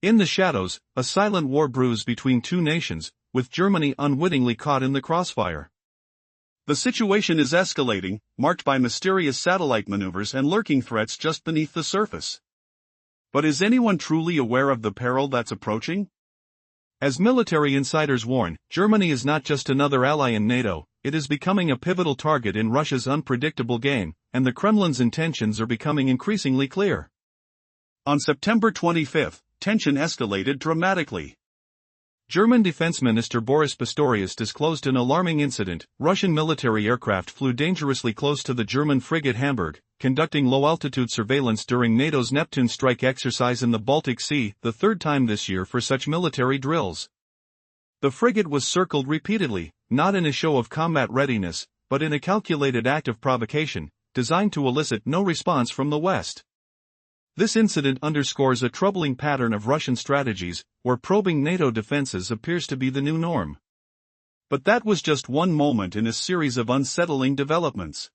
In the shadows, a silent war brews between two nations, with Germany unwittingly caught in the crossfire. The situation is escalating, marked by mysterious satellite maneuvers and lurking threats just beneath the surface. But is anyone truly aware of the peril that's approaching? As military insiders warn, Germany is not just another ally in NATO, it is becoming a pivotal target in Russia's unpredictable game, and the Kremlin's intentions are becoming increasingly clear. On September 25, tension escalated dramatically. German Defense Minister Boris Pistorius disclosed an alarming incident. Russian military aircraft flew dangerously close to the German frigate Hamburg, conducting low-altitude surveillance during NATO's Neptune strike exercise in the Baltic Sea, the third time this year for such military drills. The frigate was circled repeatedly, not in a show of combat readiness, but in a calculated act of provocation, designed to elicit no response from the West. This incident underscores a troubling pattern of Russian strategies, where probing NATO defenses appears to be the new norm. But that was just one moment in a series of unsettling developments.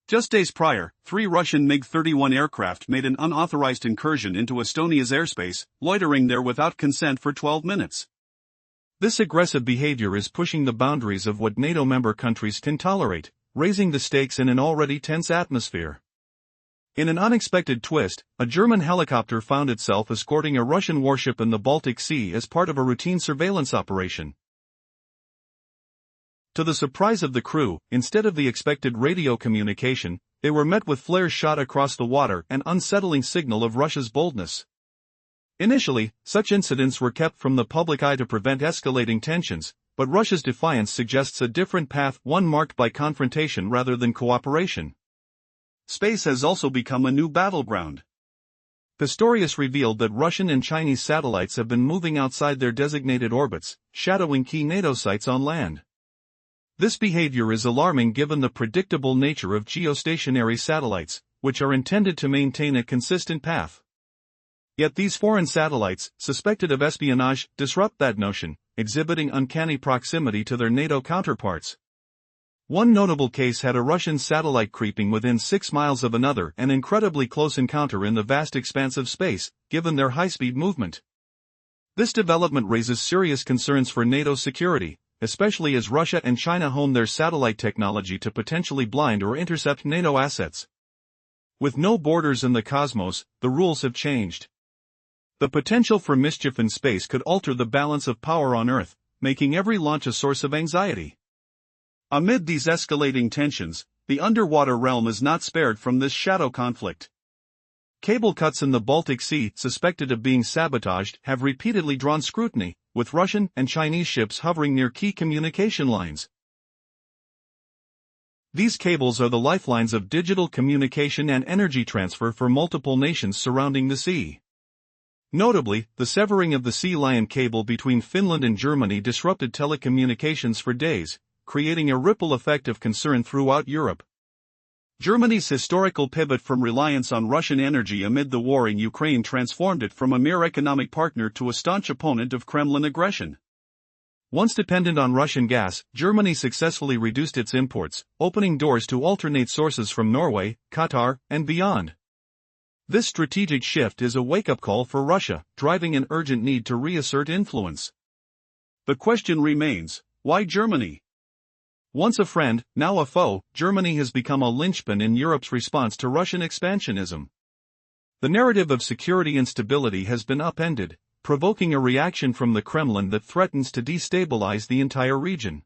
Just days prior, 3 Russian MiG-31 aircraft made an unauthorized incursion into Estonia's airspace, loitering there without consent for 12 minutes. This aggressive behavior is pushing the boundaries of what NATO member countries can tolerate, raising the stakes in an already tense atmosphere. In an unexpected twist, a German helicopter found itself escorting a Russian warship in the Baltic Sea as part of a routine surveillance operation. To the surprise of the crew, instead of the expected radio communication, they were met with flares shot across the water, an unsettling signal of Russia's boldness. Initially, such incidents were kept from the public eye to prevent escalating tensions, but Russia's defiance suggests a different path, one marked by confrontation rather than cooperation. Space has also become a new battleground. Pistorius revealed that Russian and Chinese satellites have been moving outside their designated orbits, shadowing key NATO sites on land. This behavior is alarming given the predictable nature of geostationary satellites, which are intended to maintain a consistent path. Yet these foreign satellites, suspected of espionage, disrupt that notion, exhibiting uncanny proximity to their NATO counterparts. One notable case had a Russian satellite creeping within 6 miles of another, an incredibly close encounter in the vast expanse of space, given their high-speed movement. This development raises serious concerns for NATO's security, especially as Russia and China hone their satellite technology to potentially blind or intercept NATO assets. With no borders in the cosmos, the rules have changed. The potential for mischief in space could alter the balance of power on Earth, making every launch a source of anxiety. Amid these escalating tensions, the underwater realm is not spared from this shadow conflict. Cable cuts in the Baltic Sea, suspected of being sabotaged, have repeatedly drawn scrutiny, with Russian and Chinese ships hovering near key communication lines. These cables are the lifelines of digital communication and energy transfer for multiple nations surrounding the sea. Notably, the severing of the Sea Lion cable between Finland and Germany disrupted telecommunications for days, creating a ripple effect of concern throughout Europe. Germany's historical pivot from reliance on Russian energy amid the war in Ukraine transformed it from a mere economic partner to a staunch opponent of Kremlin aggression. Once dependent on Russian gas, Germany successfully reduced its imports, opening doors to alternate sources from Norway, Qatar, and beyond. This strategic shift is a wake-up call for Russia, driving an urgent need to reassert influence. The question remains, why Germany? Once a friend, now a foe, Germany has become a linchpin in Europe's response to Russian expansionism. The narrative of security and stability has been upended, provoking a reaction from the Kremlin that threatens to destabilize the entire region.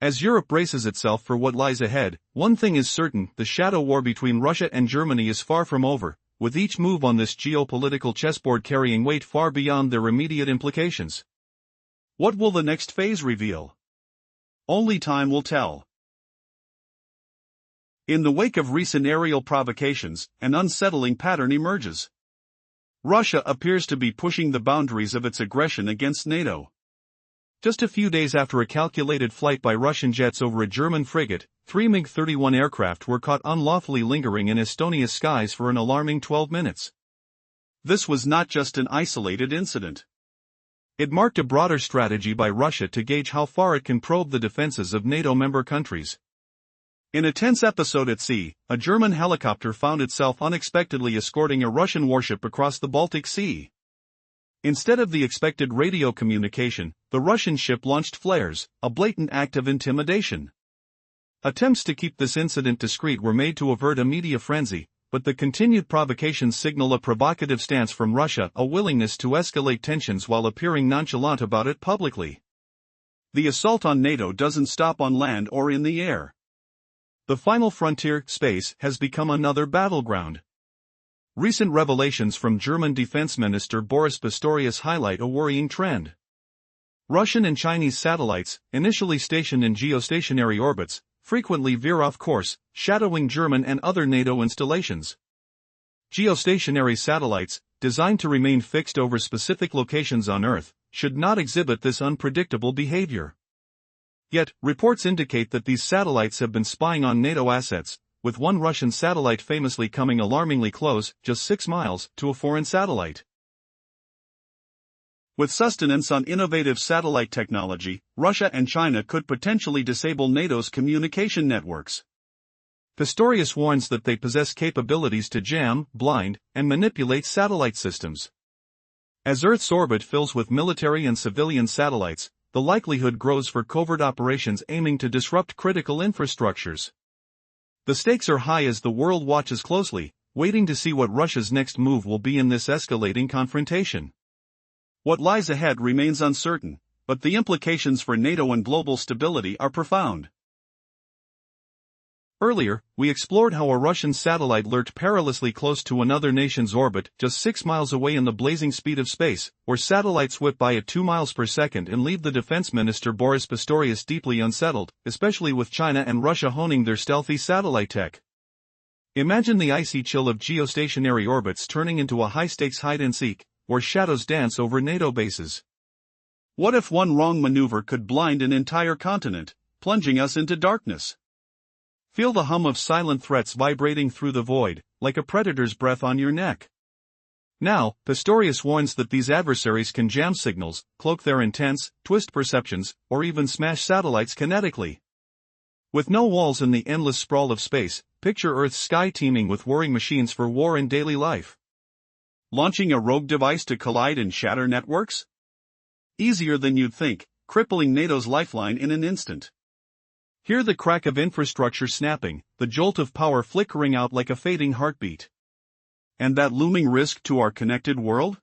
As Europe braces itself for what lies ahead, one thing is certain: the shadow war between Russia and Germany is far from over, with each move on this geopolitical chessboard carrying weight far beyond their immediate implications. What will the next phase reveal? Only time will tell. In the wake of recent aerial provocations, an unsettling pattern emerges. Russia appears to be pushing the boundaries of its aggression against NATO. Just a few days after a calculated flight by Russian jets over a German frigate, 3 MiG-31 aircraft were caught unlawfully lingering in Estonia's skies for an alarming 12 minutes. This was not just an isolated incident. It marked a broader strategy by Russia to gauge how far it can probe the defenses of NATO member countries. In a tense episode at sea, a German helicopter found itself unexpectedly escorting a Russian warship across the Baltic Sea. Instead of the expected radio communication, the Russian ship launched flares, a blatant act of intimidation. Attempts to keep this incident discreet were made to avert a media frenzy, but the continued provocations signal a provocative stance from Russia, a willingness to escalate tensions while appearing nonchalant about it publicly. The assault on NATO doesn't stop on land or in the air. The final frontier, space, has become another battleground. Recent revelations from German Defense Minister Boris Pistorius highlight a worrying trend. Russian and Chinese satellites, initially stationed in geostationary orbits, frequently veer off course, shadowing German and other NATO installations. Geostationary satellites, designed to remain fixed over specific locations on Earth, should not exhibit this unpredictable behavior. Yet, reports indicate that these satellites have been spying on NATO assets, with one Russian satellite famously coming alarmingly close, just 6 miles, to a foreign satellite. With sustenance on innovative satellite technology, Russia and China could potentially disable NATO's communication networks. Pistorius warns that they possess capabilities to jam, blind, and manipulate satellite systems. As Earth's orbit fills with military and civilian satellites, the likelihood grows for covert operations aiming to disrupt critical infrastructures. The stakes are high as the world watches closely, waiting to see what Russia's next move will be in this escalating confrontation. What lies ahead remains uncertain, but the implications for NATO and global stability are profound. Earlier, we explored how a Russian satellite lurked perilously close to another nation's orbit, just 6 miles away in the blazing speed of space, where satellites whip by at 2 miles per second and leave the defense minister Boris Pistorius deeply unsettled, especially with China and Russia honing their stealthy satellite tech. Imagine the icy chill of geostationary orbits turning into a high-stakes hide-and-seek, where shadows dance over NATO bases. What if one wrong maneuver could blind an entire continent, plunging us into darkness? Feel the hum of silent threats vibrating through the void, like a predator's breath on your neck. Now, Pistorius warns that these adversaries can jam signals, cloak their intents, twist perceptions, or even smash satellites kinetically. With no walls in the endless sprawl of space, picture Earth's sky teeming with whirring machines for war and daily life. Launching a rogue device to collide and shatter networks? Easier than you'd think, crippling NATO's lifeline in an instant. Hear the crack of infrastructure snapping, the jolt of power flickering out like a fading heartbeat. And that looming risk to our connected world?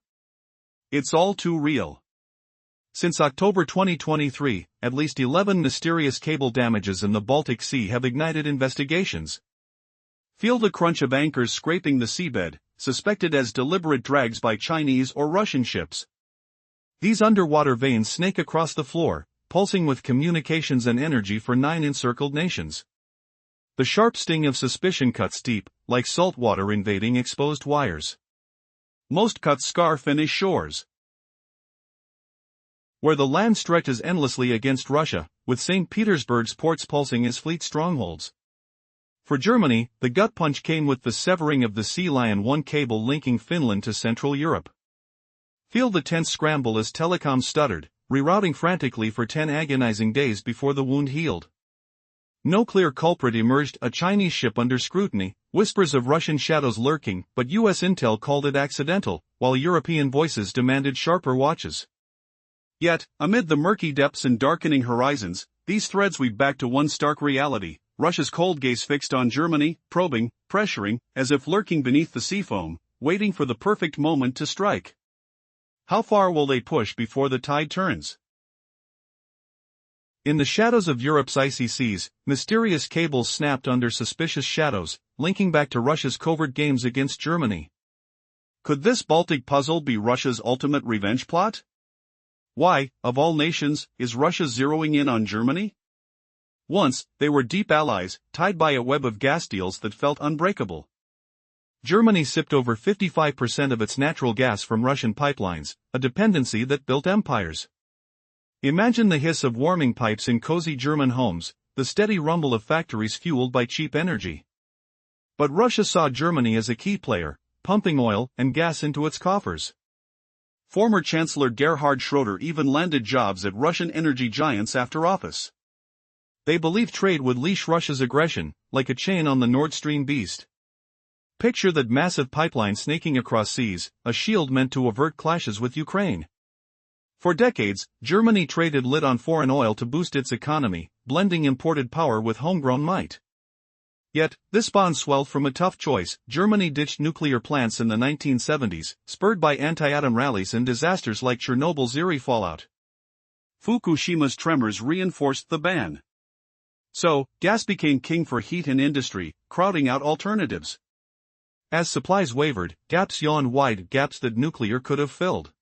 It's all too real. Since October 2023, at least 11 mysterious cable damages in the Baltic Sea have ignited investigations. Feel the crunch of anchors scraping the seabed, suspected as deliberate drags by Chinese or Russian ships. These underwater veins snake across the floor, pulsing with communications and energy for 9 encircled nations. The sharp sting of suspicion cuts deep, like salt water invading exposed wires. Most cuts scar Finnish shores, where the land stretches endlessly against Russia, with St. Petersburg's ports pulsing as fleet strongholds. For Germany, the gut punch came with the severing of the Sea Lion 1 cable linking Finland to Central Europe. Feel the tense scramble as telecoms stuttered, rerouting frantically for 10 agonizing days before the wound healed. No clear culprit emerged, a Chinese ship under scrutiny, whispers of Russian shadows lurking, but US intel called it accidental, while European voices demanded sharper watches. Yet, amid the murky depths and darkening horizons, these threads weave back to one stark reality: Russia's cold gaze fixed on Germany, probing, pressuring, as if lurking beneath the seafoam, waiting for the perfect moment to strike. How far will they push before the tide turns? In the shadows of Europe's icy seas, mysterious cables snapped under suspicious shadows, linking back to Russia's covert games against Germany. Could this Baltic puzzle be Russia's ultimate revenge plot? Why, of all nations, is Russia zeroing in on Germany? Once, they were deep allies, tied by a web of gas deals that felt unbreakable. Germany sipped over 55% of its natural gas from Russian pipelines, a dependency that built empires. Imagine the hiss of warming pipes in cozy German homes, the steady rumble of factories fueled by cheap energy. But Russia saw Germany as a key player, pumping oil and gas into its coffers. Former Chancellor Gerhard Schroeder even landed jobs at Russian energy giants after office. They believed trade would leash Russia's aggression, like a chain on the Nord Stream beast. Picture that massive pipeline snaking across seas, a shield meant to avert clashes with Ukraine. For decades, Germany traded lead on foreign oil to boost its economy, blending imported power with homegrown might. Yet, this bond swelled from a tough choice. Germany ditched nuclear plants in the 1970s, spurred by anti-atom rallies and disasters like Chernobyl's eerie fallout. Fukushima's tremors reinforced the ban. So, gas became king for heat and industry, crowding out alternatives. As supplies wavered, gaps yawned wide, gaps that nuclear could have filled.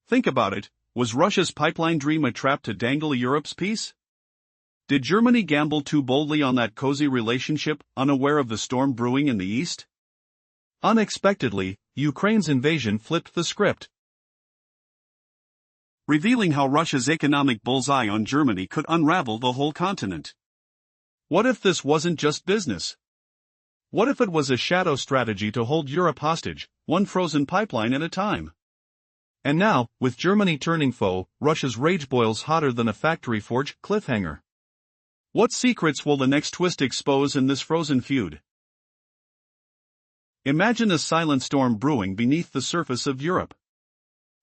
Think about it, was Russia's pipeline dream a trap to dangle Europe's peace? Did Germany gamble too boldly on that cozy relationship, unaware of the storm brewing in the east? Unexpectedly, Ukraine's invasion flipped the script, revealing how Russia's economic bullseye on Germany could unravel the whole continent. What if this wasn't just business? What if it was a shadow strategy to hold Europe hostage, one frozen pipeline at a time? And now, with Germany turning foe, Russia's rage boils hotter than a factory forge cliffhanger. What secrets will the next twist expose in this frozen feud? Imagine a silent storm brewing beneath the surface of Europe.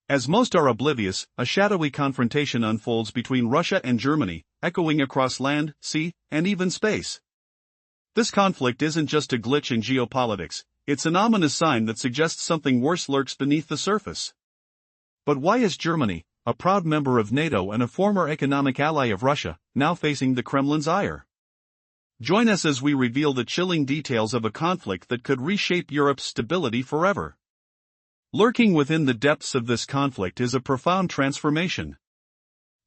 As most are oblivious, a shadowy confrontation unfolds between Russia and Germany, echoing across land, sea, and even space. This conflict isn't just a glitch in geopolitics, it's an ominous sign that suggests something worse lurks beneath the surface. But why is Germany, a proud member of NATO and a former economic ally of Russia, now facing the Kremlin's ire? Join us as we reveal the chilling details of a conflict that could reshape Europe's stability forever. Lurking within the depths of this conflict is a profound transformation.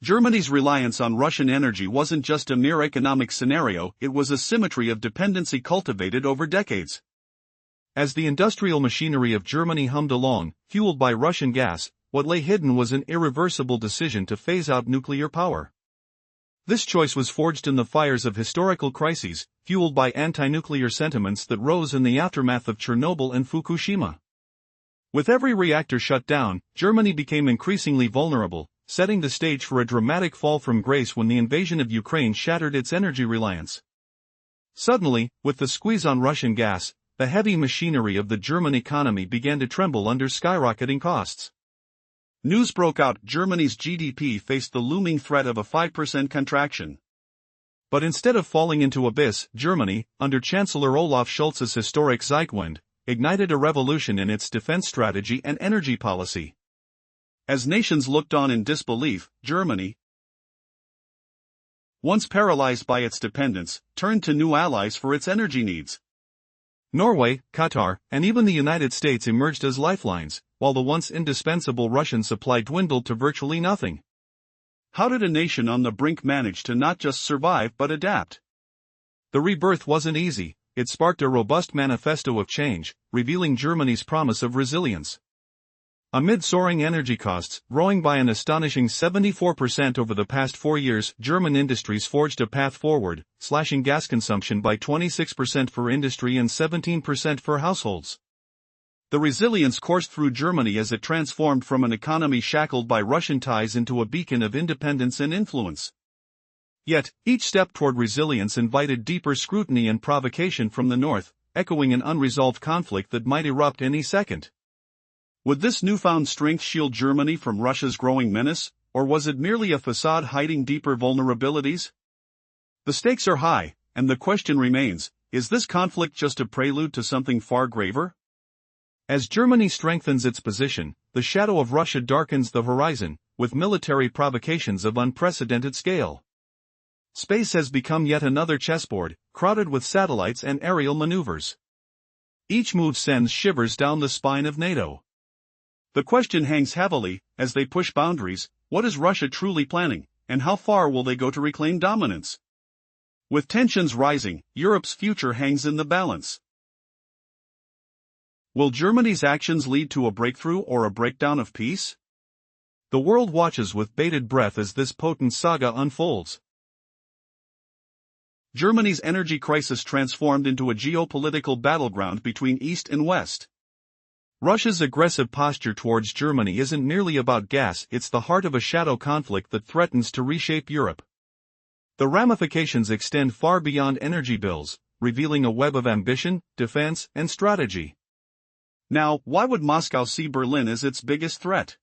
Germany's reliance on Russian energy wasn't just a mere economic scenario, it was a symmetry of dependency cultivated over decades. As the industrial machinery of Germany hummed along, fueled by Russian gas, what lay hidden was an irreversible decision to phase out nuclear power. This choice was forged in the fires of historical crises, fueled by anti-nuclear sentiments that rose in the aftermath of Chernobyl and Fukushima. With every reactor shut down, Germany became increasingly vulnerable, setting the stage for a dramatic fall from grace when the invasion of Ukraine shattered its energy reliance. Suddenly, with the squeeze on Russian gas, the heavy machinery of the German economy began to tremble under skyrocketing costs. News broke out: Germany's GDP faced the looming threat of a 5% contraction. But instead of falling into abyss, Germany, under Chancellor Olaf Scholz's historic Zeitenwende, ignited a revolution in its defense strategy and energy policy. As nations looked on in disbelief, Germany, once paralyzed by its dependence, turned to new allies for its energy needs. Norway, Qatar, and even the United States emerged as lifelines, while the once indispensable Russian supply dwindled to virtually nothing. How did a nation on the brink manage to not just survive but adapt? The rebirth wasn't easy. It sparked a robust manifesto of change, revealing Germany's promise of resilience. Amid soaring energy costs, growing by an astonishing 74% over the past 4 years, German industries forged a path forward, slashing gas consumption by 26% for industry and 17% for households. The resilience coursed through Germany as it transformed from an economy shackled by Russian ties into a beacon of independence and influence. Yet, each step toward resilience invited deeper scrutiny and provocation from the north, echoing an unresolved conflict that might erupt any second. Would this newfound strength shield Germany from Russia's growing menace, or was it merely a facade hiding deeper vulnerabilities? The stakes are high, and the question remains, is this conflict just a prelude to something far graver? As Germany strengthens its position, the shadow of Russia darkens the horizon, with military provocations of unprecedented scale. Space has become yet another chessboard, crowded with satellites and aerial maneuvers. Each move sends shivers down the spine of NATO. The question hangs heavily, as they push boundaries: what is Russia truly planning, and how far will they go to reclaim dominance? With tensions rising, Europe's future hangs in the balance. Will Germany's actions lead to a breakthrough or a breakdown of peace? The world watches with bated breath as this potent saga unfolds. Germany's energy crisis transformed into a geopolitical battleground between East and West. Russia's aggressive posture towards Germany isn't merely about gas, it's the heart of a shadow conflict that threatens to reshape Europe. The ramifications extend far beyond energy bills, revealing a web of ambition, defense, and strategy. Now, why would Moscow see Berlin as its biggest threat?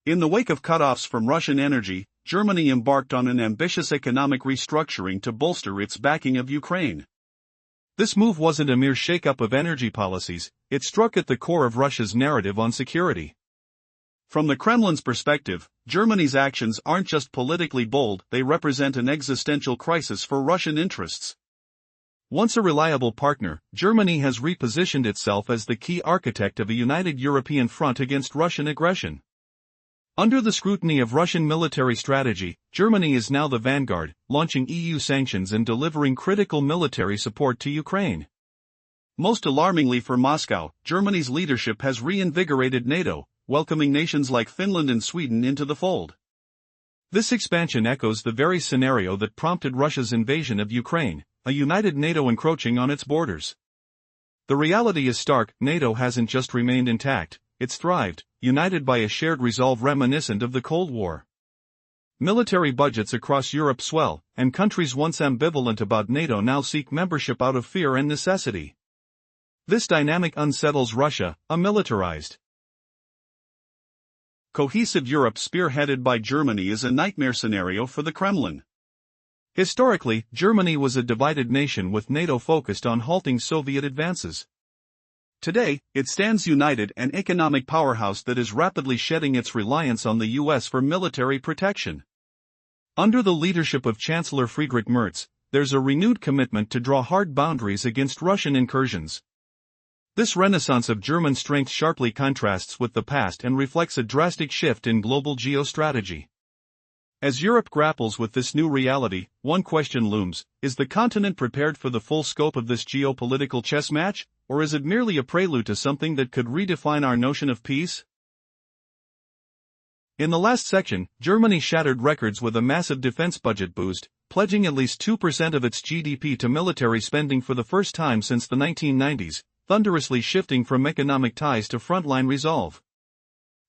In the wake of cutoffs from Russian energy, Germany embarked on an ambitious economic restructuring to bolster its backing of Ukraine. This move wasn't a mere shakeup of energy policies, it struck at the core of Russia's narrative on security. From the Kremlin's perspective, Germany's actions aren't just politically bold, they represent an existential crisis for Russian interests. Once a reliable partner, Germany has repositioned itself as the key architect of a united European front against Russian aggression. Under the scrutiny of Russian military strategy, Germany is now the vanguard, launching EU sanctions and delivering critical military support to Ukraine. Most alarmingly for Moscow, Germany's leadership has reinvigorated NATO, welcoming nations like Finland and Sweden into the fold. This expansion echoes the very scenario that prompted Russia's invasion of Ukraine, a united NATO encroaching on its borders. The reality is stark, NATO hasn't just remained intact, it's thrived, united by a shared resolve reminiscent of the Cold War. Military budgets across Europe swell, and countries once ambivalent about NATO now seek membership out of fear and necessity. This dynamic unsettles Russia, a militarized, cohesive Europe spearheaded by Germany is a nightmare scenario for the Kremlin. Historically, Germany was a divided nation with NATO focused on halting Soviet advances. Today, it stands united, an economic powerhouse that is rapidly shedding its reliance on the US for military protection. Under the leadership of Chancellor Friedrich Merz, there's a renewed commitment to draw hard boundaries against Russian incursions. This renaissance of German strength sharply contrasts with the past and reflects a drastic shift in global geostrategy. As Europe grapples with this new reality, one question looms: is the continent prepared for the full scope of this geopolitical chess match, or is it merely a prelude to something that could redefine our notion of peace? In the last section, Germany shattered records with a massive defense budget boost, pledging at least 2% of its GDP to military spending for the first time since the 1990s, thunderously shifting from economic ties to frontline resolve.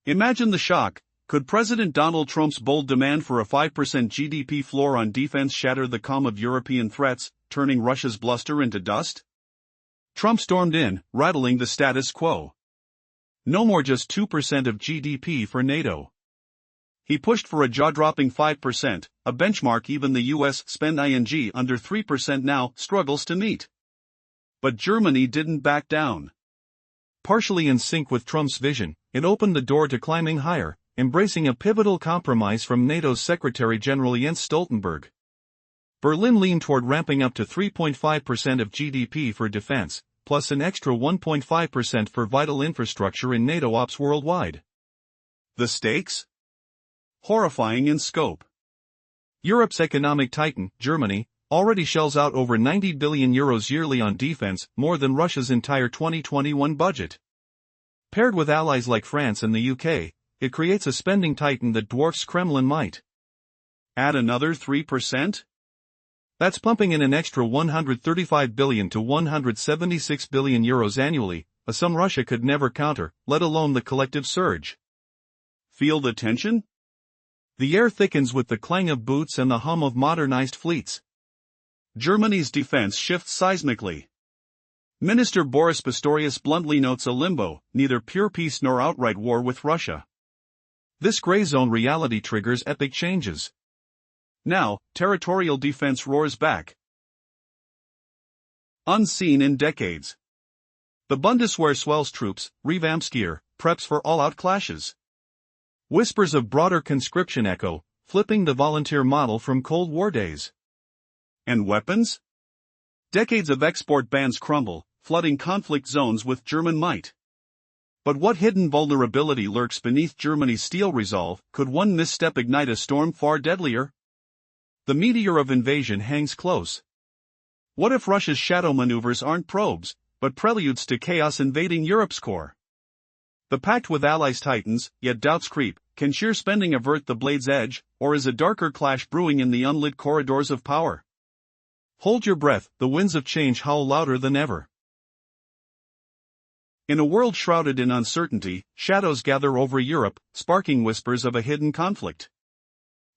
Imagine the shock. Could President Donald Trump's bold demand for a 5% GDP floor on defense shatter the calm of European threats, turning Russia's bluster into dust? Trump stormed in, rattling the status quo. No more just 2% of GDP for NATO. He pushed for a jaw-dropping 5%, a benchmark even the US spend under 3% now struggles to meet. But Germany didn't back down. Partially in sync with Trump's vision, it opened the door to climbing higher, embracing a pivotal compromise from NATO's Secretary-General Jens Stoltenberg. Berlin leaned toward ramping up to 3.5% of GDP for defense, plus an extra 1.5% for vital infrastructure in NATO ops worldwide. The stakes? Horrifying in scope. Europe's economic titan, Germany, already shells out over €90 billion yearly on defense, more than Russia's entire 2021 budget. Paired with allies like France and the UK, it creates a spending titan that dwarfs Kremlin might. Add another 3%? That's pumping in an extra €135 billion to €176 billion annually, a sum Russia could never counter, let alone the collective surge. Feel the tension? The air thickens with the clang of boots and the hum of modernized fleets. Germany's defense shifts seismically. Minister Boris Pistorius bluntly notes a limbo, neither pure peace nor outright war with Russia. This gray zone reality triggers epic changes. Now, territorial defense roars back. Unseen in decades. The Bundeswehr swells troops, revamps gear, preps for all-out clashes. Whispers of broader conscription echo, flipping the volunteer model from Cold War days. And weapons? Decades of export bans crumble, flooding conflict zones with German might. But what hidden vulnerability lurks beneath Germany's steel resolve? Could one misstep ignite a storm far deadlier? The meteor of invasion hangs close. What if Russia's shadow maneuvers aren't probes, but preludes to chaos invading Europe's core? The pact with allies tightens, yet doubts creep. Can sheer spending avert the blade's edge, or is a darker clash brewing in the unlit corridors of power? Hold your breath, the winds of change howl louder than ever. In a world shrouded in uncertainty, shadows gather over Europe, sparking whispers of a hidden conflict.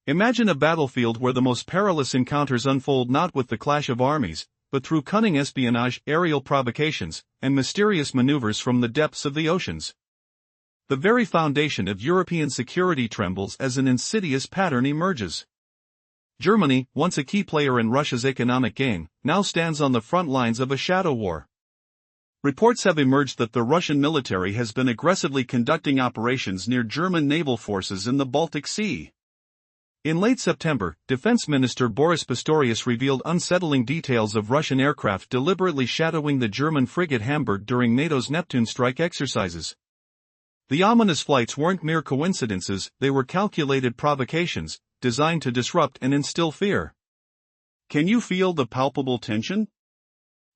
Imagine a battlefield where the most perilous encounters unfold not with the clash of armies, but through cunning espionage, aerial provocations, and mysterious maneuvers from the depths of the oceans. The very foundation of European security trembles as an insidious pattern emerges. Germany, once a key player in Russia's economic game, now stands on the front lines of a shadow war. Reports have emerged that the Russian military has been aggressively conducting operations near German naval forces in the Baltic Sea. In late September, Defense Minister Boris Pistorius revealed unsettling details of Russian aircraft deliberately shadowing the German frigate Hamburg during NATO's Neptune strike exercises. The ominous flights weren't mere coincidences, they were calculated provocations, designed to disrupt and instill fear. Can you feel the palpable tension?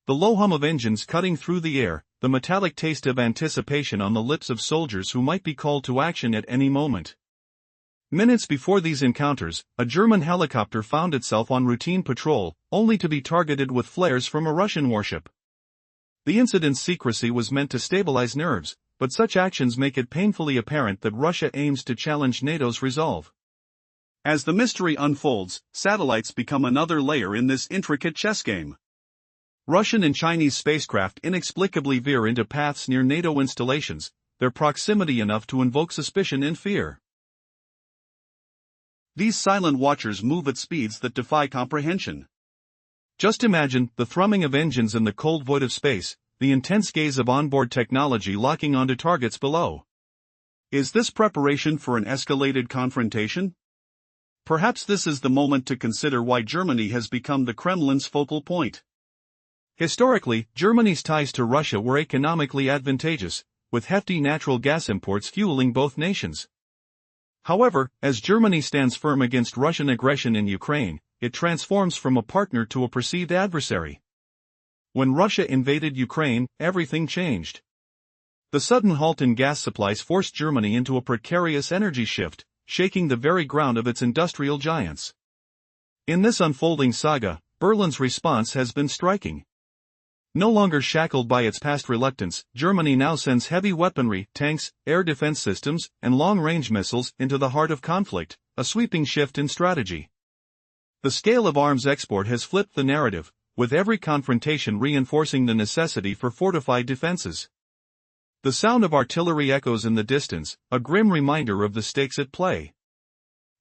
The low hum of engines cutting through the air, the metallic taste of anticipation on the lips of soldiers who might be called to action at any moment. Minutes before these encounters, a German helicopter found itself on routine patrol, only to be targeted with flares from a Russian warship. The incident's secrecy was meant to stabilize nerves, but such actions make it painfully apparent that Russia aims to challenge NATO's resolve. As the mystery unfolds, satellites become another layer in this intricate chess game. Russian and Chinese spacecraft inexplicably veer into paths near NATO installations, their proximity enough to invoke suspicion and fear. These silent watchers move at speeds that defy comprehension. Just imagine the thrumming of engines in the cold void of space, the intense gaze of onboard technology locking onto targets below. Is this preparation for an escalated confrontation? Perhaps this is the moment to consider why Germany has become the Kremlin's focal point. Historically, Germany's ties to Russia were economically advantageous, with hefty natural gas imports fueling both nations. However, as Germany stands firm against Russian aggression in Ukraine, it transforms from a partner to a perceived adversary. When Russia invaded Ukraine, everything changed. The sudden halt in gas supplies forced Germany into a precarious energy shift, shaking the very ground of its industrial giants. In this unfolding saga, Berlin's response has been striking. No longer shackled by its past reluctance, Germany now sends heavy weaponry, tanks, air defense systems, and long-range missiles into the heart of conflict, a sweeping shift in strategy. The scale of arms export has flipped the narrative, with every confrontation reinforcing the necessity for fortified defenses. The sound of artillery echoes in the distance, a grim reminder of the stakes at play.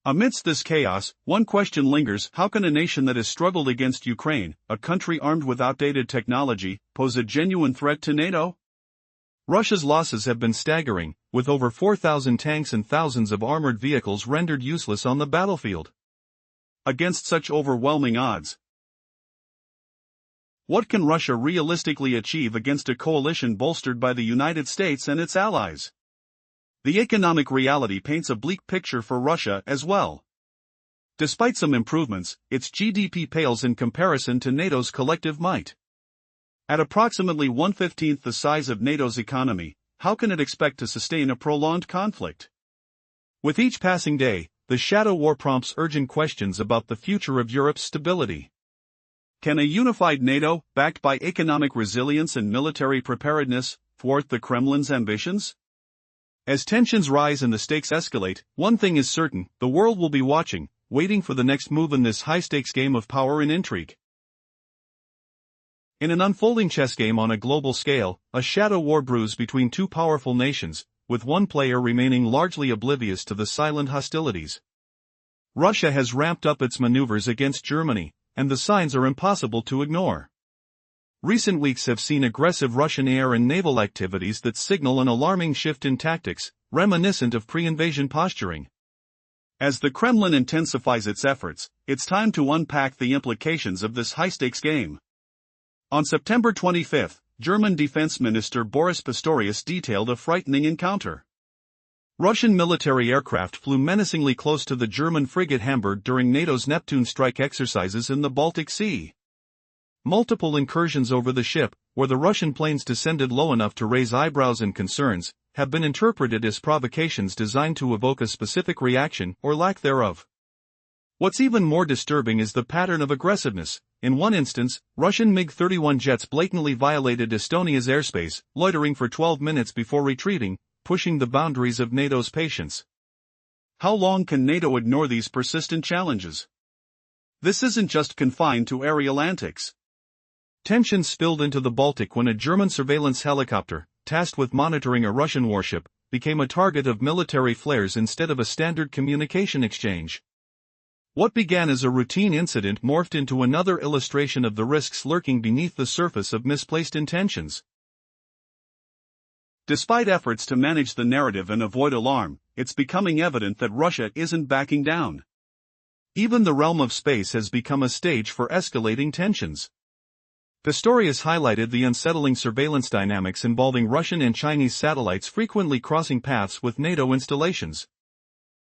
Amidst this chaos, one question lingers: how can a nation that has struggled against Ukraine, a country armed with outdated technology, pose a genuine threat to NATO? Russia's losses have been staggering, with over 4,000 tanks and thousands of armored vehicles rendered useless on the battlefield. Against such overwhelming odds, what can Russia realistically achieve against a coalition bolstered by the United States and its allies? The economic reality paints a bleak picture for Russia as well. Despite some improvements, its GDP pales in comparison to NATO's collective might. At approximately 1/15 the size of NATO's economy, how can it expect to sustain a prolonged conflict? With each passing day, the shadow war prompts urgent questions about the future of Europe's stability. Can a unified NATO, backed by economic resilience and military preparedness, thwart the Kremlin's ambitions? As tensions rise and the stakes escalate, one thing is certain: the world will be watching, waiting for the next move in this high-stakes game of power and intrigue. In an unfolding chess game on a global scale, a shadow war brews between two powerful nations, with one player remaining largely oblivious to the silent hostilities. Russia has ramped up its maneuvers against Germany, and the signs are impossible to ignore. Recent weeks have seen aggressive Russian air and naval activities that signal an alarming shift in tactics, reminiscent of pre-invasion posturing. As the Kremlin intensifies its efforts, it's time to unpack the implications of this high-stakes game. On September 25, German Defense Minister Boris Pistorius detailed a frightening encounter. Russian military aircraft flew menacingly close to the German frigate Hamburg during NATO's Neptune strike exercises in the Baltic Sea. Multiple incursions over the ship, where the Russian planes descended low enough to raise eyebrows and concerns, have been interpreted as provocations designed to evoke a specific reaction or lack thereof. What's even more disturbing is the pattern of aggressiveness. In one instance, Russian MiG-31 jets blatantly violated Estonia's airspace, loitering for 12 minutes before retreating, pushing the boundaries of NATO's patience. How long can NATO ignore these persistent challenges? This isn't just confined to aerial antics. Tensions spilled into the Baltic when a German surveillance helicopter, tasked with monitoring a Russian warship, became a target of military flares instead of a standard communication exchange. What began as a routine incident morphed into another illustration of the risks lurking beneath the surface of misplaced intentions. Despite efforts to manage the narrative and avoid alarm, it's becoming evident that Russia isn't backing down. Even the realm of space has become a stage for escalating tensions. Pistorius highlighted the unsettling surveillance dynamics involving Russian and Chinese satellites frequently crossing paths with NATO installations.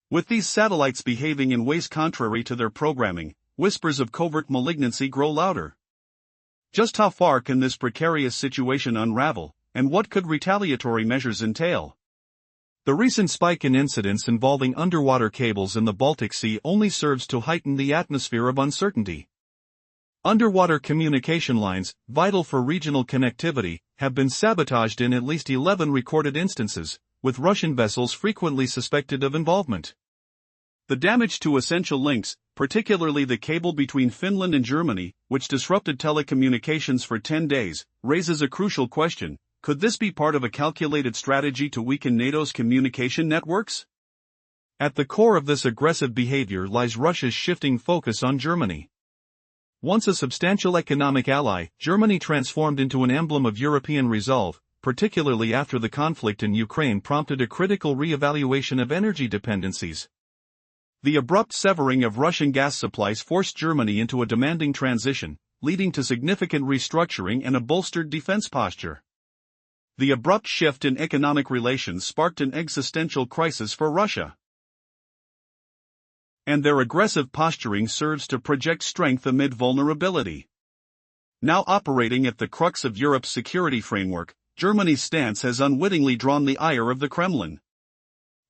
With these satellites behaving in ways contrary to their programming, whispers of covert malignancy grow louder. Just how far can this precarious situation unravel, and what could retaliatory measures entail? The recent spike in incidents involving underwater cables in the Baltic Sea only serves to heighten the atmosphere of uncertainty. Underwater communication lines, vital for regional connectivity, have been sabotaged in at least 11 recorded instances, with Russian vessels frequently suspected of involvement. The damage to essential links, particularly the cable between Finland and Germany, which disrupted telecommunications for 10 days, raises a crucial question: could this be part of a calculated strategy to weaken NATO's communication networks? At the core of this aggressive behavior lies Russia's shifting focus on Germany. Once a substantial economic ally, Germany transformed into an emblem of European resolve, particularly after the conflict in Ukraine prompted a critical re-evaluation of energy dependencies. The abrupt severing of Russian gas supplies forced Germany into a demanding transition, leading to significant restructuring and a bolstered defense posture. The abrupt shift in economic relations sparked an existential crisis for Russia. And their aggressive posturing serves to project strength amid vulnerability. Now operating at the crux of Europe's security framework, Germany's stance has unwittingly drawn the ire of the Kremlin.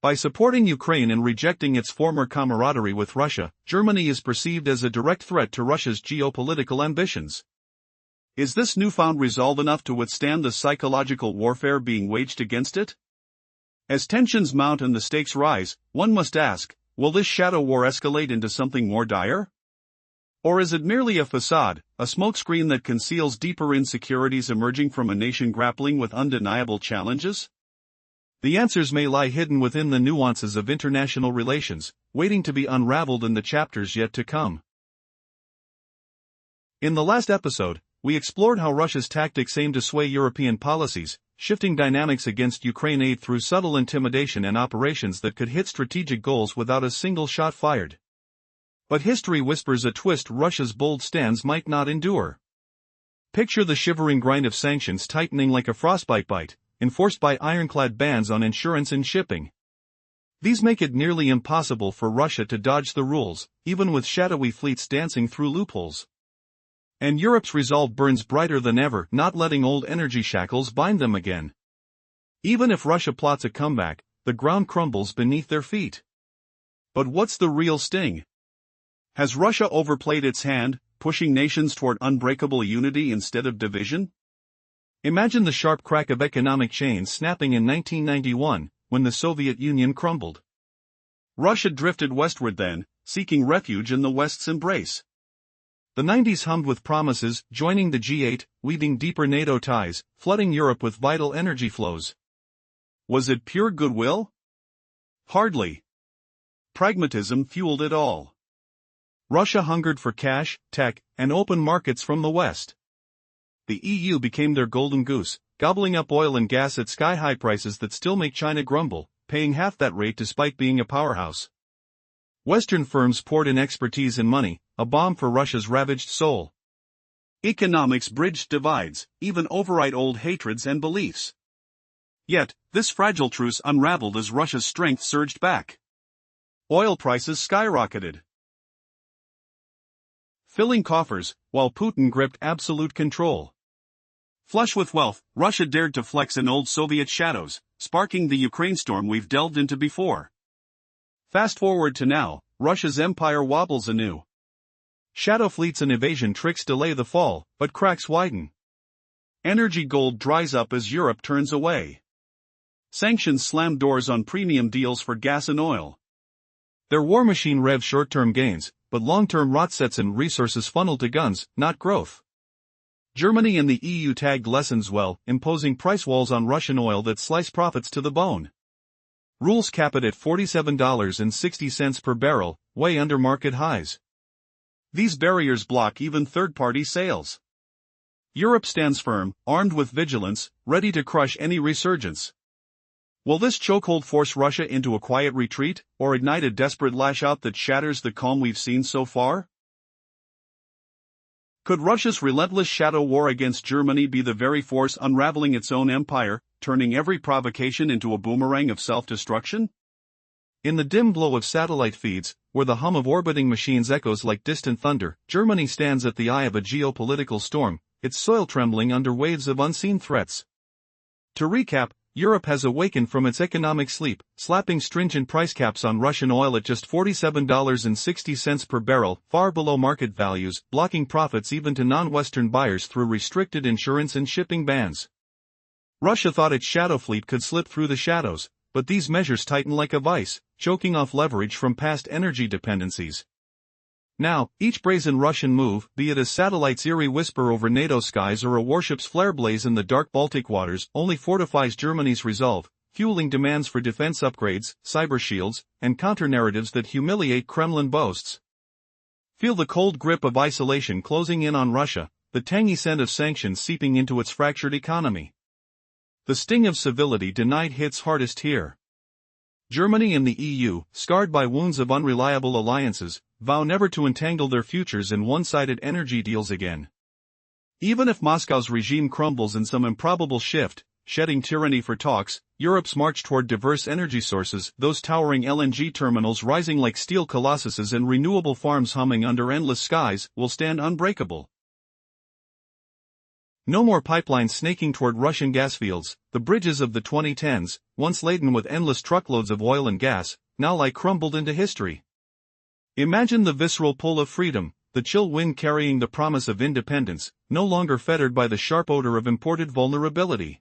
By supporting Ukraine and rejecting its former camaraderie with Russia, Germany is perceived as a direct threat to Russia's geopolitical ambitions. Is this newfound resolve enough to withstand the psychological warfare being waged against it? As tensions mount and the stakes rise, one must ask, will this shadow war escalate into something more dire? Or is it merely a facade, a smokescreen that conceals deeper insecurities emerging from a nation grappling with undeniable challenges? The answers may lie hidden within the nuances of international relations, waiting to be unraveled in the chapters yet to come. In the last episode, we explored how Russia's tactics aim to sway European policies, shifting dynamics against Ukraine aid through subtle intimidation and operations that could hit strategic goals without a single shot fired. But history whispers a twist Russia's bold stands might not endure. Picture the shivering grind of sanctions tightening like a frostbite bite, enforced by ironclad bans on insurance and shipping. These make it nearly impossible for Russia to dodge the rules, even with shadowy fleets dancing through loopholes. And Europe's resolve burns brighter than ever, not letting old energy shackles bind them again. Even if Russia plots a comeback, the ground crumbles beneath their feet. But what's the real sting? Has Russia overplayed its hand, pushing nations toward unbreakable unity instead of division? Imagine the sharp crack of economic chains snapping in 1991, when the Soviet Union crumbled. Russia drifted westward then, seeking refuge in the West's embrace. The 90s hummed with promises, joining the G8, weaving deeper NATO ties, flooding Europe with vital energy flows. Was it pure goodwill? Hardly. Pragmatism fueled it all. Russia hungered for cash, tech, and open markets from the West. The EU became their golden goose, gobbling up oil and gas at sky-high prices that still make China grumble, paying half that rate despite being a powerhouse. Western firms poured in expertise and money, a balm for Russia's ravaged soul. Economics bridged divides, even override old hatreds and beliefs. Yet, this fragile truce unraveled as Russia's strength surged back. Oil prices skyrocketed, filling coffers, while Putin gripped absolute control. Flush with wealth, Russia dared to flex in old Soviet shadows, sparking the Ukraine storm we've delved into before. Fast forward to now, Russia's empire wobbles anew. Shadow fleets and evasion tricks delay the fall, but cracks widen. Energy gold dries up as Europe turns away. Sanctions slam doors on premium deals for gas and oil. Their war machine revs short-term gains, but long-term rot sets in resources funneled to guns, not growth. Germany and the EU tagged lessons well, imposing price walls on Russian oil that slice profits to the bone. Rules cap it at $47.60 per barrel, way under market highs. These barriers block even third-party sales. Europe stands firm, armed with vigilance, ready to crush any resurgence. Will this chokehold force Russia into a quiet retreat, or ignite a desperate lash-out that shatters the calm we've seen so far? Could Russia's relentless shadow war against Germany be the very force unraveling its own empire, turning every provocation into a boomerang of self-destruction? In the dim glow of satellite feeds, where the hum of orbiting machines echoes like distant thunder, Germany stands at the eye of a geopolitical storm, its soil trembling under waves of unseen threats. To recap, Europe has awakened from its economic sleep, slapping stringent price caps on Russian oil at just $47.60 per barrel, far below market values, blocking profits even to non-Western buyers through restricted insurance and shipping bans. Russia thought its shadow fleet could slip through the shadows, but these measures tighten like a vice, choking off leverage from past energy dependencies. Now, each brazen Russian move, be it a satellite's eerie whisper over NATO skies or a warship's flare blaze in the dark Baltic waters, only fortifies Germany's resolve, fueling demands for defense upgrades, cyber shields, and counter-narratives that humiliate Kremlin boasts. Feel the cold grip of isolation closing in on Russia, the tangy scent of sanctions seeping into its fractured economy. The sting of civility denied hits hardest here. Germany and the EU, scarred by wounds of unreliable alliances, vow never to entangle their futures in one-sided energy deals again. Even if Moscow's regime crumbles in some improbable shift, shedding tyranny for talks, Europe's march toward diverse energy sources, those towering LNG terminals rising like steel colossuses and renewable farms humming under endless skies, will stand unbreakable. No more pipelines snaking toward Russian gas fields. The bridges of the 2010s, once laden with endless truckloads of oil and gas, now lie crumbled into history. Imagine the visceral pull of freedom, the chill wind carrying the promise of independence, no longer fettered by the sharp odor of imported vulnerability.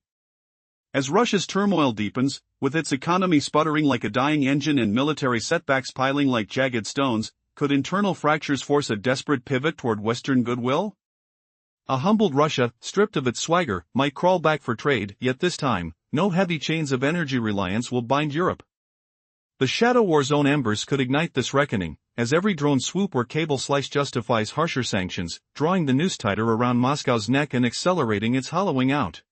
As Russia's turmoil deepens, with its economy sputtering like a dying engine and military setbacks piling like jagged stones, could internal fractures force a desperate pivot toward Western goodwill? A humbled Russia, stripped of its swagger, might crawl back for trade, yet this time, no heavy chains of energy reliance will bind Europe. The shadow war's own embers could ignite this reckoning, as every drone swoop or cable slice justifies harsher sanctions, drawing the noose tighter around Moscow's neck and accelerating its hollowing out.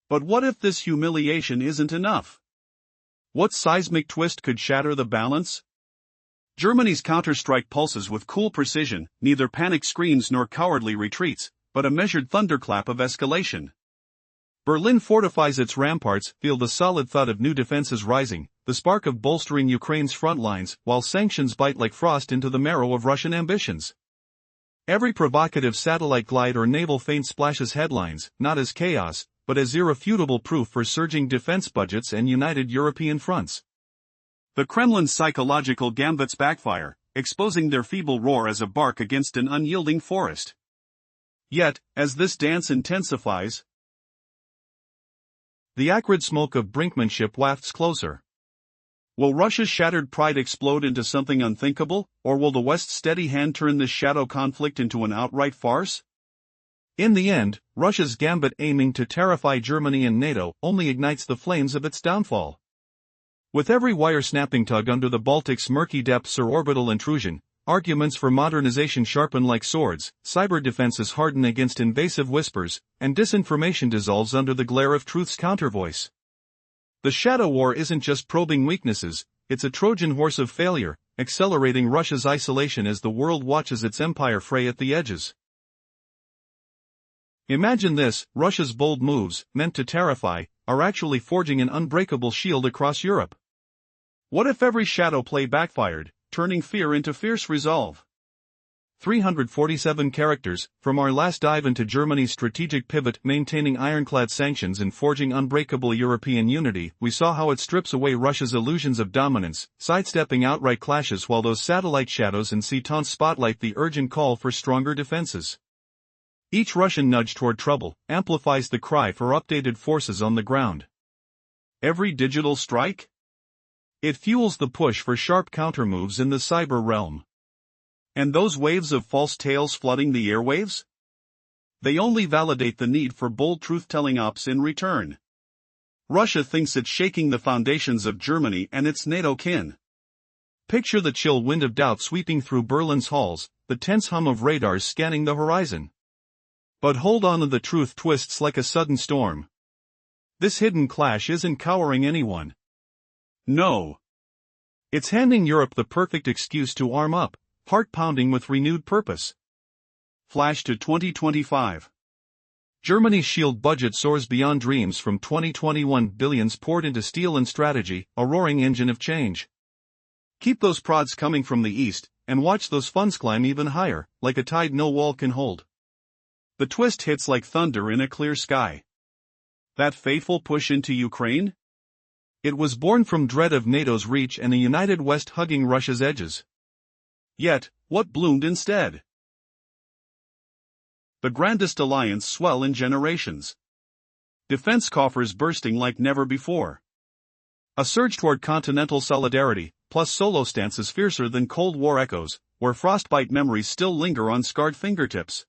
But what if this humiliation isn't enough? What seismic twist could shatter the balance? Germany's counterstrike pulses with cool precision, neither panic screams nor cowardly retreats, but a measured thunderclap of escalation. Berlin fortifies its ramparts, feel the solid thud of new defenses rising, the spark of bolstering Ukraine's front lines, while sanctions bite like frost into the marrow of Russian ambitions. Every provocative satellite glide or naval feint splashes headlines, not as chaos, but as irrefutable proof for surging defense budgets and united European fronts. The Kremlin's psychological gambits backfire, exposing their feeble roar as a bark against an unyielding forest. Yet, as this dance intensifies, the acrid smoke of brinkmanship wafts closer. Will Russia's shattered pride explode into something unthinkable, or will the West's steady hand turn this shadow conflict into an outright farce? In the end, Russia's gambit aiming to terrify Germany and NATO only ignites the flames of its downfall. With every wire-snapping tug under the Baltic's murky depths or orbital intrusion, arguments for modernization sharpen like swords, cyber defenses harden against invasive whispers, and disinformation dissolves under the glare of truth's countervoice. The shadow war isn't just probing weaknesses, it's a Trojan horse of failure, accelerating Russia's isolation as the world watches its empire fray at the edges. Imagine this: Russia's bold moves, meant to terrify, are actually forging an unbreakable shield across Europe. What if every shadow play backfired, turning fear into fierce resolve? 347 characters. From our last dive into Germany's strategic pivot, maintaining ironclad sanctions and forging unbreakable European unity, we saw how it strips away Russia's illusions of dominance, sidestepping outright clashes while those satellite shadows and sea taunts spotlight the urgent call for stronger defenses. Each Russian nudge toward trouble amplifies the cry for updated forces on the ground. Every digital strike? It fuels the push for sharp countermoves in the cyber realm. And those waves of false tales flooding the airwaves? They only validate the need for bold truth-telling ops in return. Russia thinks it's shaking the foundations of Germany and its NATO kin. Picture the chill wind of doubt sweeping through Berlin's halls, the tense hum of radars scanning the horizon. But hold on, the truth twists like a sudden storm. This hidden clash isn't cowering anyone. No. It's handing Europe the perfect excuse to arm up, heart-pounding with renewed purpose. Flash to 2025. Germany's shield budget soars beyond dreams from 2021 billions poured into steel and strategy, a roaring engine of change. Keep those prods coming from the east, and watch those funds climb even higher, like a tide no wall can hold. The twist hits like thunder in a clear sky. That fateful push into Ukraine? It was born from dread of NATO's reach and a united West hugging Russia's edges. Yet, what bloomed instead? The grandest alliance swell in generations. Defense coffers bursting like never before. A surge toward continental solidarity, plus solo stances fiercer than Cold War echoes, where frostbite memories still linger on scarred fingertips.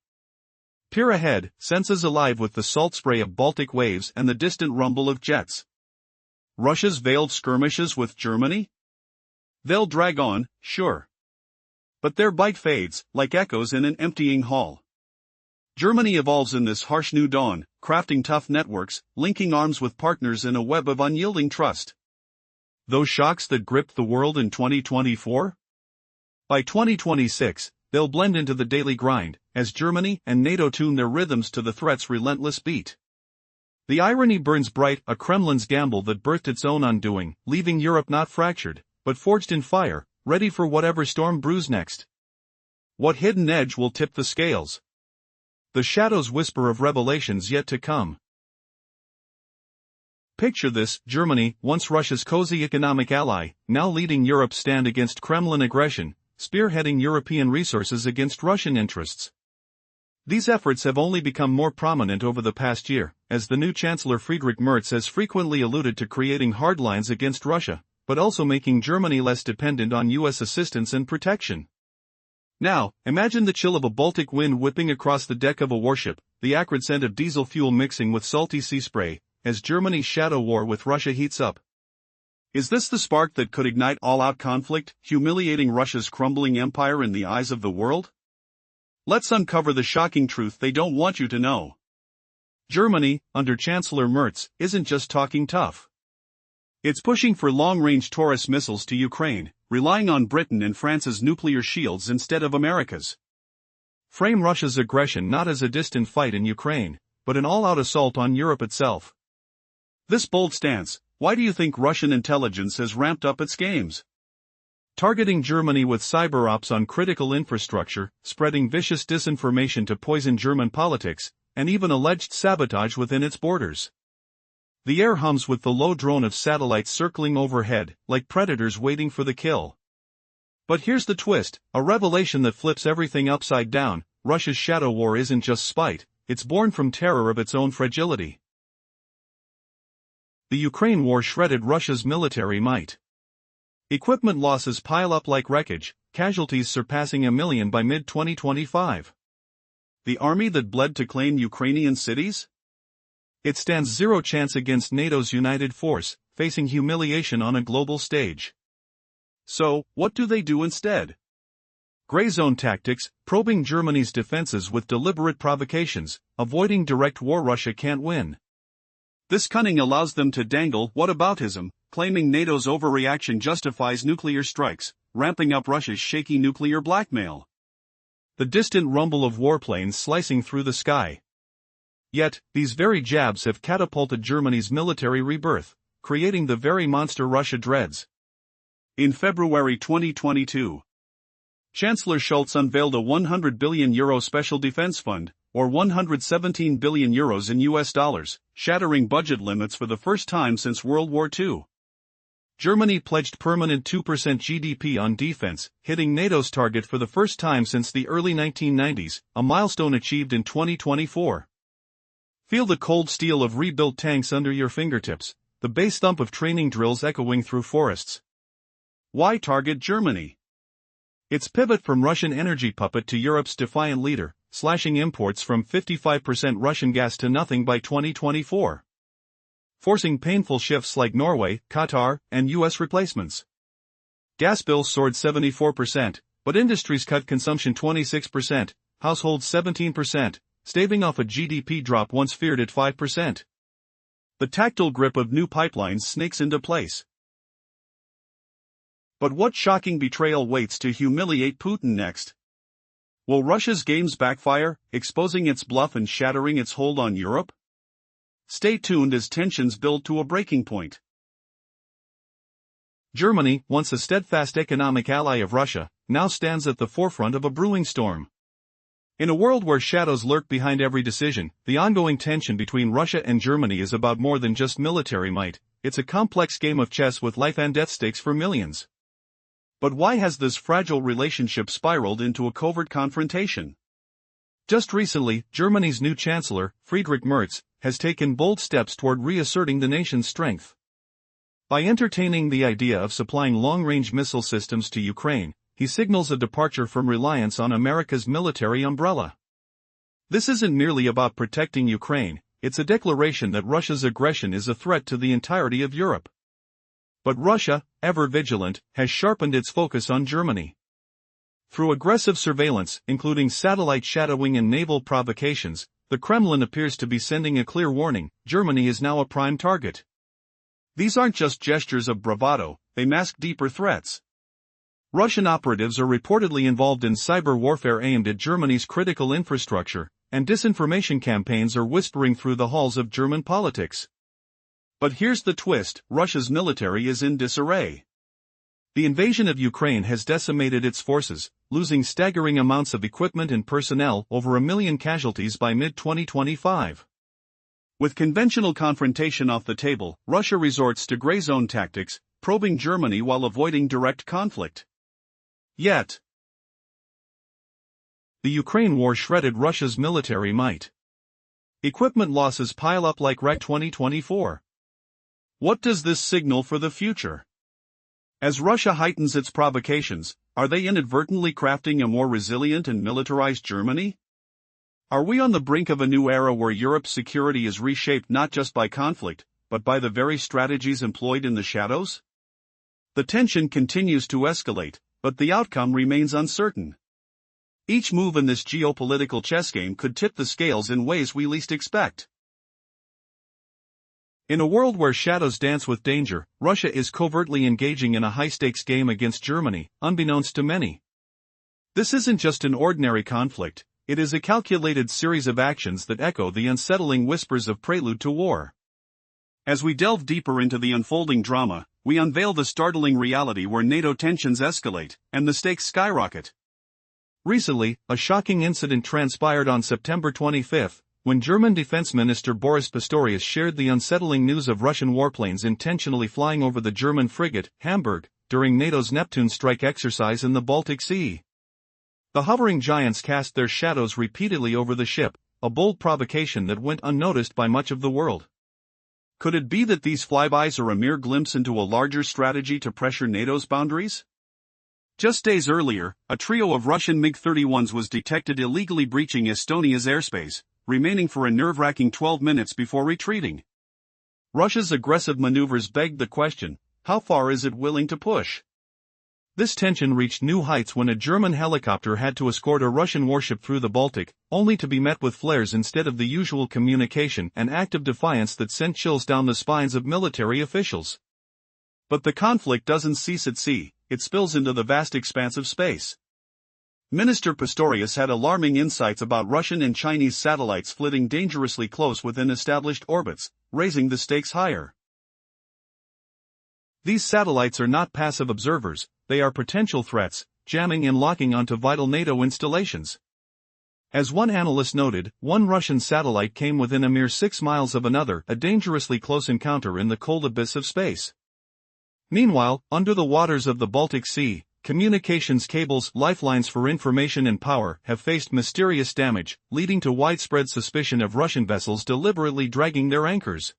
Peer ahead, senses alive with the salt spray of Baltic waves and the distant rumble of jets. Russia's veiled skirmishes with Germany? They'll drag on, sure. But their bite fades, like echoes in an emptying hall. Germany evolves in this harsh new dawn, crafting tough networks, linking arms with partners in a web of unyielding trust. Those shocks that gripped the world in 2024? By 2026, they'll blend into the daily grind, as Germany and NATO tune their rhythms to the threat's relentless beat. The irony burns bright, a Kremlin's gamble that birthed its own undoing, leaving Europe not fractured, but forged in fire, ready for whatever storm brews next. What hidden edge will tip the scales? The shadows whisper of revelations yet to come. Picture this: Germany, once Russia's cozy economic ally, now leading Europe's stand against Kremlin aggression, spearheading European resources against Russian interests. These efforts have only become more prominent over the past year, as the new Chancellor Friedrich Merz has frequently alluded to creating hard lines against Russia, but also making Germany less dependent on U.S. assistance and protection. Now, imagine the chill of a Baltic wind whipping across the deck of a warship, the acrid scent of diesel fuel mixing with salty sea spray, as Germany's shadow war with Russia heats up. Is this the spark that could ignite all-out conflict, humiliating Russia's crumbling empire in the eyes of the world? Let's uncover the shocking truth they don't want you to know. Germany, under Chancellor Merz, isn't just talking tough. It's pushing for long-range Taurus missiles to Ukraine, relying on Britain and France's nuclear shields instead of America's. Frame Russia's aggression not as a distant fight in Ukraine, but an all-out assault on Europe itself. This bold stance, why do you think Russian intelligence has ramped up its games? Targeting Germany with cyber ops on critical infrastructure, spreading vicious disinformation to poison German politics, and even alleged sabotage within its borders. The air hums with the low drone of satellites circling overhead, like predators waiting for the kill. But here's the twist, a revelation that flips everything upside down: Russia's shadow war isn't just spite, it's born from terror of its own fragility. The Ukraine war shredded Russia's military might. Equipment losses pile up like wreckage, casualties surpassing 1 million by mid-2025. The army that bled to claim Ukrainian cities? It stands zero chance against NATO's united force, facing humiliation on a global stage. So, what do they do instead? Gray zone tactics, probing Germany's defenses with deliberate provocations, avoiding direct war Russia can't win. This cunning allows them to dangle whataboutism, claiming NATO's overreaction justifies nuclear strikes, ramping up Russia's shaky nuclear blackmail. The distant rumble of warplanes slicing through the sky. Yet, these very jabs have catapulted Germany's military rebirth, creating the very monster Russia dreads. In February 2022, Chancellor Scholz unveiled a €100 billion special defense fund, or 117 billion euros in US dollars, shattering budget limits for the first time since World War II. Germany pledged permanent 2% GDP on defense, hitting NATO's target for the first time since the early 1990s, a milestone achieved in 2024. Feel the cold steel of rebuilt tanks under your fingertips, the bass thump of training drills echoing through forests. Why target Germany? Its pivot from Russian energy puppet to Europe's defiant leader, slashing imports from 55% Russian gas to nothing by 2024. Forcing painful shifts like Norway, Qatar, and US replacements. Gas bills soared 74%, but industries cut consumption 26%, households 17%, staving off a GDP drop once feared at 5%. The tactile grip of new pipelines snakes into place. But what shocking betrayal waits to humiliate Putin next? Will Russia's games backfire, exposing its bluff and shattering its hold on Europe? Stay tuned as tensions build to a breaking point. Germany, once a steadfast economic ally of Russia, now stands at the forefront of a brewing storm. In a world where shadows lurk behind every decision, the ongoing tension between Russia and Germany is about more than just military might. It's a complex game of chess with life and death stakes for millions. But why has this fragile relationship spiraled into a covert confrontation? Just recently, Germany's new chancellor, Friedrich Merz, has taken bold steps toward reasserting the nation's strength. By entertaining the idea of supplying long-range missile systems to Ukraine, he signals a departure from reliance on America's military umbrella. This isn't merely about protecting Ukraine, it's a declaration that Russia's aggression is a threat to the entirety of Europe. But Russia, ever vigilant, has sharpened its focus on Germany. Through aggressive surveillance, including satellite shadowing and naval provocations, the Kremlin appears to be sending a clear warning: Germany is now a prime target. These aren't just gestures of bravado, they mask deeper threats. Russian operatives are reportedly involved in cyber warfare aimed at Germany's critical infrastructure, and disinformation campaigns are whispering through the halls of German politics. But here's the twist: Russia's military is in disarray. The invasion of Ukraine has decimated its forces, losing staggering amounts of equipment and personnel, over 1 million casualties by mid-2025. With conventional confrontation off the table, Russia resorts to gray zone tactics, probing Germany while avoiding direct conflict. Yet, the Ukraine war shredded Russia's military might. Equipment losses pile up like wreck 2024. What does this signal for the future? As Russia heightens its provocations, are they inadvertently crafting a more resilient and militarized Germany? Are we on the brink of a new era where Europe's security is reshaped not just by conflict, but by the very strategies employed in the shadows? The tension continues to escalate, but the outcome remains uncertain. Each move in this geopolitical chess game could tip the scales in ways we least expect. In a world where shadows dance with danger, Russia is covertly engaging in a high-stakes game against Germany, unbeknownst to many. This isn't just an ordinary conflict, it is a calculated series of actions that echo the unsettling whispers of prelude to war. As we delve deeper into the unfolding drama, we unveil the startling reality where NATO tensions escalate, and the stakes skyrocket. Recently, a shocking incident transpired on September 25, when German Defense Minister Boris Pistorius shared the unsettling news of Russian warplanes intentionally flying over the German frigate, Hamburg, during NATO's Neptune strike exercise in the Baltic Sea. The hovering giants cast their shadows repeatedly over the ship, a bold provocation that went unnoticed by much of the world. Could it be that these flybys are a mere glimpse into a larger strategy to pressure NATO's boundaries? Just days earlier, a trio of Russian MiG-31s was detected illegally breaching Estonia's airspace, remaining for a nerve-wracking 12 minutes before retreating. Russia's aggressive maneuvers begged the question: how far is it willing to push? This tension reached new heights when a German helicopter had to escort a Russian warship through the Baltic, only to be met with flares instead of the usual communication, an act of defiance that sent chills down the spines of military officials. But the conflict doesn't cease at sea, it spills into the vast expanse of space. Minister Pistorius had alarming insights about Russian and Chinese satellites flitting dangerously close within established orbits, raising the stakes higher. These satellites are not passive observers, they are potential threats, jamming and locking onto vital NATO installations. As one analyst noted, one Russian satellite came within a mere 6 miles of another, a dangerously close encounter in the cold abyss of space. Meanwhile, under the waters of the Baltic Sea, communications cables, lifelines for information and power, have faced mysterious damage, leading to widespread suspicion of Russian vessels deliberately dragging their anchors.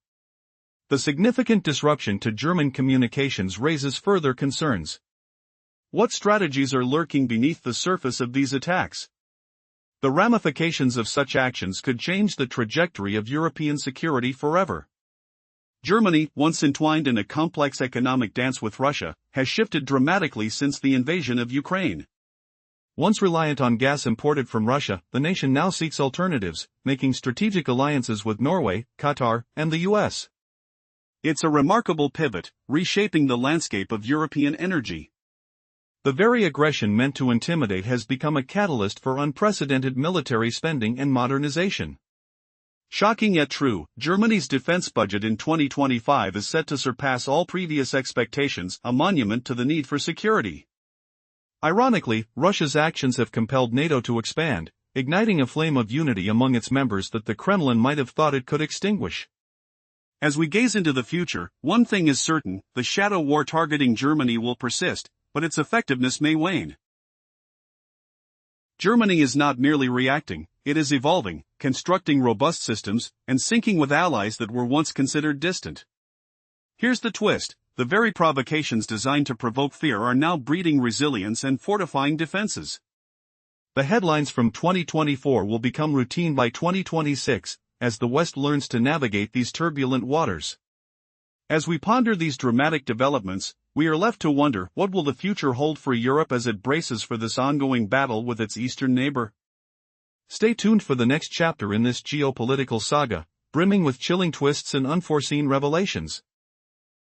The significant disruption to German communications raises further concerns. What strategies are lurking beneath the surface of these attacks? The ramifications of such actions could change the trajectory of European security forever. Germany, once entwined in a complex economic dance with Russia, has shifted dramatically since the invasion of Ukraine. Once reliant on gas imported from Russia, the nation now seeks alternatives, making strategic alliances with Norway, Qatar, and the US. It's a remarkable pivot, reshaping the landscape of European energy. The very aggression meant to intimidate has become a catalyst for unprecedented military spending and modernization. Shocking yet true, Germany's defense budget in 2025 is set to surpass all previous expectations, a monument to the need for security. Ironically, Russia's actions have compelled NATO to expand, igniting a flame of unity among its members that the Kremlin might have thought it could extinguish. As we gaze into the future, one thing is certain: the shadow war targeting Germany will persist, but its effectiveness may wane. Germany is not merely reacting, it is evolving, constructing robust systems, and syncing with allies that were once considered distant. Here's the twist: the very provocations designed to provoke fear are now breeding resilience and fortifying defenses. The headlines from 2024 will become routine by 2026, as the West learns to navigate these turbulent waters. As we ponder these dramatic developments, we are left to wonder, what will the future hold for Europe as it braces for this ongoing battle with its eastern neighbor? Stay tuned for the next chapter in this geopolitical saga, brimming with chilling twists and unforeseen revelations.